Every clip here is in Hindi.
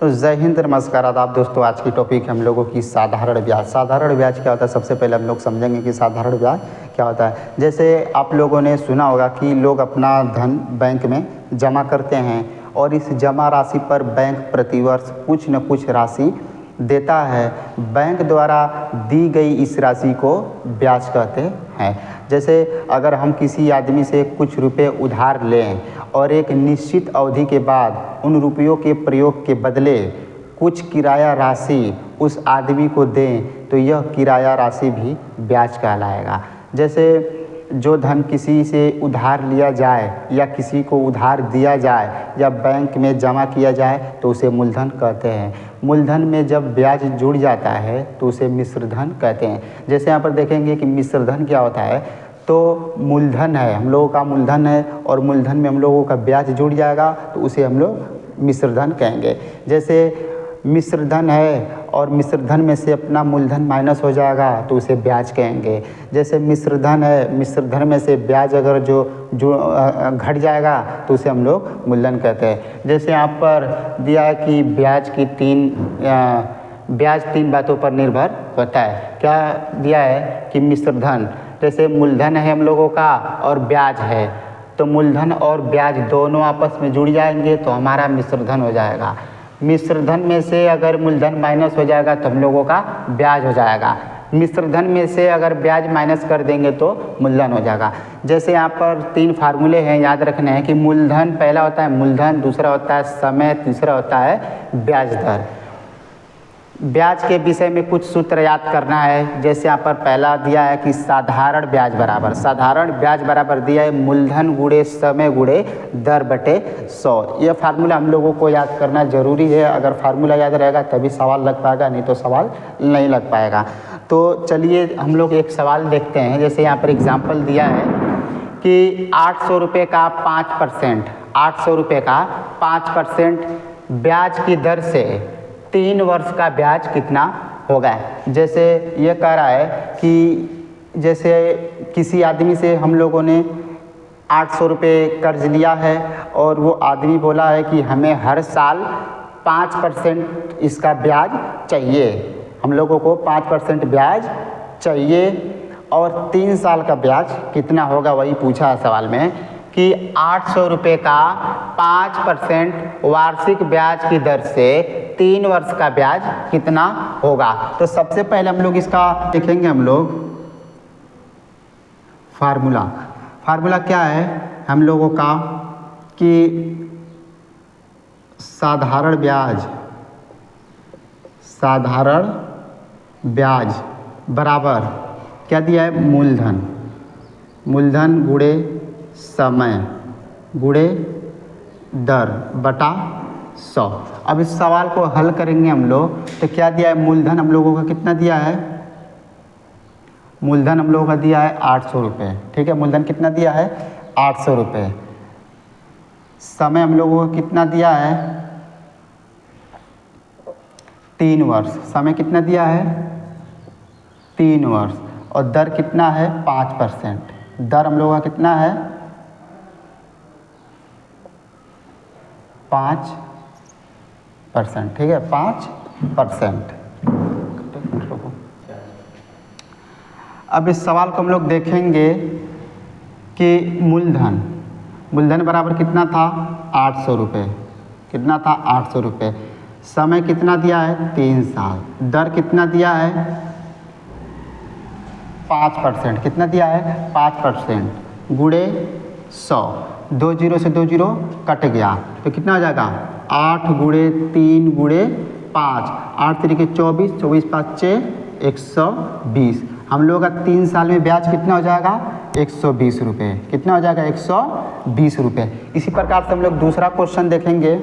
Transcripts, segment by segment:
तो जय हिंद, नमस्कार, आदाब दोस्तों। आज की टॉपिक है हम लोगों की साधारण ब्याज। साधारण ब्याज क्या होता है, सबसे पहले हम लोग समझेंगे कि साधारण ब्याज क्या होता है। जैसे आप लोगों ने सुना होगा कि लोग अपना धन बैंक में जमा करते हैं और इस जमा राशि पर बैंक प्रतिवर्ष कुछ न कुछ राशि देता है। बैंक द्वारा दी गई इस राशि को ब्याज कहते हैं। जैसे अगर हम किसी आदमी से कुछ रुपए उधार लें और एक निश्चित अवधि के बाद उन रुपयों के प्रयोग के बदले कुछ किराया राशि उस आदमी को दें तो यह किराया राशि भी ब्याज कहलाएगा। जैसे जो धन किसी से उधार लिया जाए या किसी को उधार दिया जाए या बैंक में जमा किया जाए तो उसे मूलधन कहते हैं। मूलधन में जब ब्याज जुड़ जाता है तो उसे मिश्रधन कहते हैं। जैसे यहाँ पर देखेंगे कि मिश्रधन क्या होता है, तो मूलधन है, हम लोगों का मूलधन है और मूलधन में हम लोगों का ब्याज जुड़ जाएगा तो उसे हम लोग मिश्रधन कहेंगे। जैसे मिश्रधन है और मिश्रधन में से अपना मूलधन माइनस हो जाएगा तो उसे ब्याज कहेंगे। जैसे मिश्रधन है, मिश्रधन में से ब्याज अगर जो घट जाएगा तो उसे हम लोग मूलधन कहते हैं। जैसे यहाँ पर दिया है कि ब्याज तीन बातों पर निर्भर होता है। क्या दिया है कि मिश्रधन, जैसे मूलधन है हम लोगों का और ब्याज है, तो मूलधन और ब्याज दोनों आपस में जुड़ जाएंगे तो हमारा मिश्रधन हो जाएगा। मिश्रधन में से अगर मूलधन माइनस हो जाएगा तो हम लोगों का ब्याज हो जाएगा। मिश्रधन में से अगर ब्याज माइनस कर देंगे तो मूलधन हो जाएगा। जैसे यहाँ पर तीन फार्मूले हैं, याद रखने हैं कि मूलधन पहला होता है मूलधन, दूसरा होता है समय, तीसरा होता है ब्याज दर। ब्याज के विषय में कुछ सूत्र याद करना है। जैसे यहाँ पर पहला दिया है कि साधारण ब्याज बराबर दिया है मूलधन गुणे समय गुणे दर बटे 100। यह फार्मूला हम लोगों को याद करना जरूरी है। अगर फार्मूला याद रहेगा तभी सवाल लग पाएगा, नहीं तो सवाल नहीं लग पाएगा। तो चलिए हम लोग एक सवाल देखते हैं। जैसे यहाँ पर एग्जाम्पल दिया है कि 800 रुपये का 5% ब्याज की दर से 3 वर्ष का ब्याज कितना होगा। जैसे ये कह रहा है कि जैसे किसी आदमी से हम लोगों ने 800 रुपये कर्ज लिया है और वो आदमी बोला है कि हमें हर साल 5% इसका ब्याज चाहिए, हम लोगों को 5% ब्याज चाहिए और 3 साल का ब्याज कितना होगा, वही पूछा है सवाल में कि 800 रुपये का 5% वार्षिक ब्याज की दर से 3 वर्ष का ब्याज कितना होगा। तो सबसे पहले हम लोग इसका देखेंगे, हम लोग फार्मूला क्या है हम लोगों का कि साधारण ब्याज बराबर क्या दिया है, मूलधन गुणे समय गुणे दर बटा 100। अब इस सवाल को हल करेंगे हम लोग तो क्या दिया है, मूलधन हम लोगों का कितना दिया है, मूलधन हम लोगों का दिया है 800 रुपये। ठीक है, मूलधन कितना दिया है 800 रुपये। समय हम लोगों को कितना दिया है 3 वर्ष, समय कितना दिया है 3 वर्ष और दर कितना है 5%। दर हम लोगों का कितना है 5%। ठीक है, 5%। अब इस सवाल को हम लोग देखेंगे कि मूलधन बराबर कितना था 800 रुपये, कितना था 800 रुपये। समय कितना दिया है 3 साल, दर कितना दिया है 5%, कितना दिया है 5% गुणे 100। 2 जीरो से 2 जीरो कट गया तो कितना हो जाएगा 8 गुणे 3 गुणे 5, 8 तरीके 24, 24 5 6 120। हम लोग का 3 साल में ब्याज कितना हो जाएगा 120 रुपये, कितना हो जाएगा 120 रुपये। इसी प्रकार से हम लोग दूसरा क्वेश्चन देखेंगे।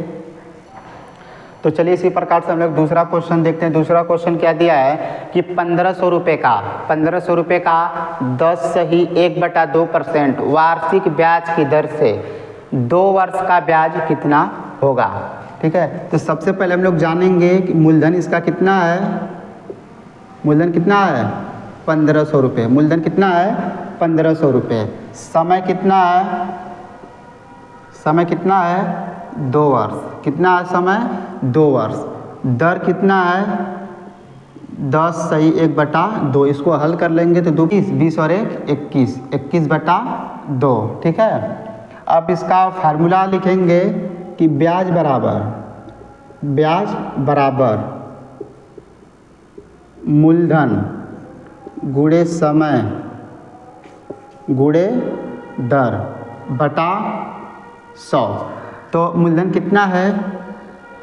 तो चलिए इसी प्रकार से हम लोग दूसरा क्वेश्चन देखते हैं। दूसरा क्वेश्चन क्या दिया है कि 1500 रुपये का 10(1/2% वार्षिक ब्याज की दर से 2 वर्ष का ब्याज कितना होगा। ठीक है, तो सबसे पहले हम लोग जानेंगे कि मूलधन इसका कितना है, मूलधन कितना है 1500 रुपये, मूलधन कितना है 1500 रुपये। समय कितना है 2 वर्ष। कितना है समय? 2 वर्ष। दर कितना है? 10 सही 1/2। इसको हल कर लेंगे तो 2 20 और 1 21, 21/2। ठीक है। अब इसका फार्मूला लिखेंगे कि ब्याज बराबर मूलधन गुणे समय गुणे दर बटा 100। तो मूलधन कितना है?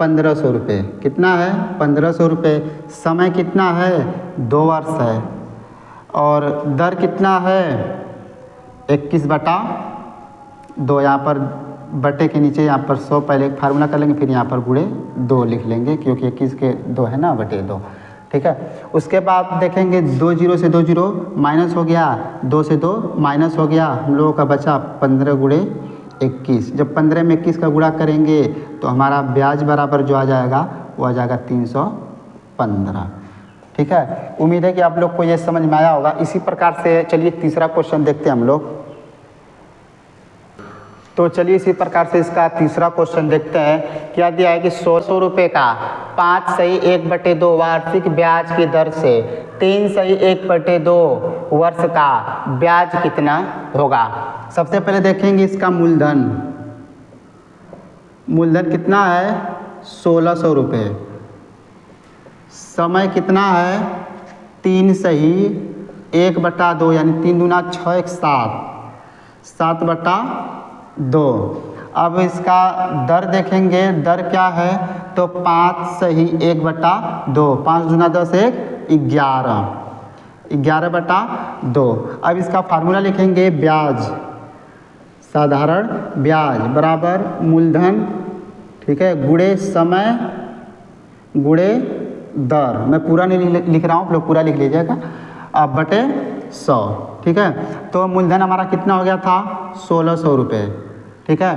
1500 रुपये। कितना है? 1500 रुपये। समय कितना है? 2 वर्ष है। और दर कितना है? 21/2। यहाँ पर बटे के नीचे यहाँ पर 100 पहले एक फार्मूला कर लेंगे, फिर यहाँ पर गुणे 2 लिख लेंगे, क्योंकि 21 के 2 है ना, बटे 2। ठीक है। उसके बाद देखेंगे 2 0 से 2 0 माइनस हो गया, 2 से 2 माइनस हो गया, हम लोगों का बचा 15 गुणे 21। जब 15 में 21 का गुणा करेंगे तो हमारा ब्याज बराबर जो आ जाएगा वो आ जाएगा 315। ठीक है। उम्मीद है कि आप लोग को ये समझ में आया होगा। इसी प्रकार से चलिए तीसरा क्वेश्चन देखते हैं हम लोग। तो चलिए इसी प्रकार से इसका तीसरा क्वेश्चन देखते हैं। क्या दिया है कि 100 रुपये का 5 सही 1/2 वार्षिक ब्याज की दर से 3 सही 1/2 वर्ष का ब्याज कितना होगा। सबसे पहले देखेंगे इसका मूलधन कितना है? 1600 रुपये। समय कितना है? 3 सही 1/2 यानी 3 दूना 6 1 7, 7/2। अब इसका दर देखेंगे, दर क्या है? तो 5 सही 1/2, 5 दूना 10 1 11, 11/2। अब इसका फार्मूला लिखेंगे ब्याज, साधारण ब्याज बराबर मूलधन, ठीक है, गुणे समय गुणे दर। मैं पूरा नहीं लिख रहा हूँ, आप लोग पूरा लिख लीजिएगा, अब बटे 100। ठीक है। तो मूलधन हमारा कितना हो गया था? 1600 रुपये। ठीक है।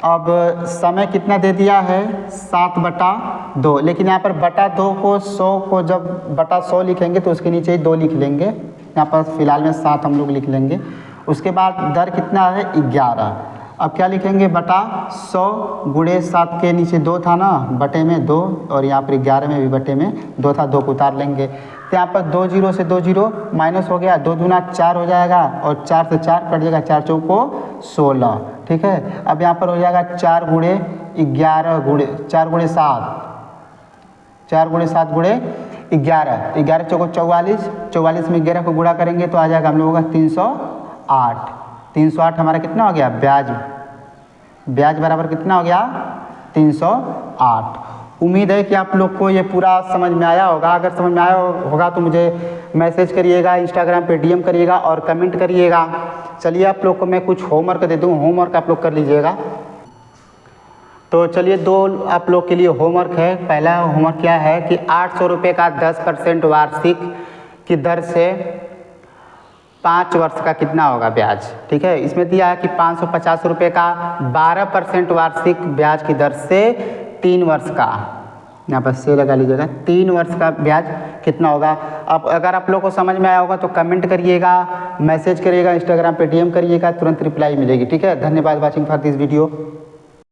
अब समय कितना दे दिया है? 7/2। लेकिन यहाँ पर बटा 2 को 100 को जब बटा 100 लिखेंगे तो उसके नीचे ही 2 लिख लेंगे। यहाँ पर फिलहाल में 7 हम लोग लिख लेंगे। उसके बाद दर कितना है? 11। अब क्या लिखेंगे? बटा 100 गुणे 7 के नीचे 2 था ना, बटे में 2, और यहाँ पर 11 में भी बटे में 2 था, 2 को उतार लेंगे। तो यहाँ पर 2 0 से 2 0 माइनस हो गया, 2 दूना 4 हो जाएगा, और 4 से 4 कट जाएगा, 4 चौको 16। ठीक है। अब यहाँ पर हो जाएगा 4 गुणे 11 गुणे 4 गुणे 7, 4 गुणे 7 गुणे 11, 11 चौको 44, 44 में 11 को गुणा करेंगे तो आ जाएगा हम लोगों का 308। 308 हमारा कितना हो गया? ब्याज बराबर कितना हो गया? 308। उम्मीद है कि आप लोग को ये पूरा समझ में आया होगा। अगर समझ में आया होगा तो मुझे मैसेज करिएगा, इंस्टाग्राम पे DM करिएगा और कमेंट करिएगा। चलिए आप लोग को मैं कुछ होमवर्क दे दूँ, होमवर्क आप लोग कर लीजिएगा। तो चलिए 2 आप लोग के लिए होमवर्क है। पहला होमवर्क क्या है कि 800 रुपये का 10% वार्षिक की दर से 5 वर्ष का कितना होगा ब्याज। ठीक है। इसमें दिया है कि 550 रुपये का 12% वार्षिक ब्याज की दर से 3 वर्ष का, यहाँ पर से लगा लीजिएगा, 3 वर्ष का ब्याज कितना होगा। अब अगर आप लोग को समझ में आया होगा तो कमेंट करिएगा, मैसेज करिएगा, इंस्टाग्राम पे DM करिएगा, तुरंत रिप्लाई मिलेगी। ठीक है। धन्यवाद वॉचिंग फॉर दिस वीडियो।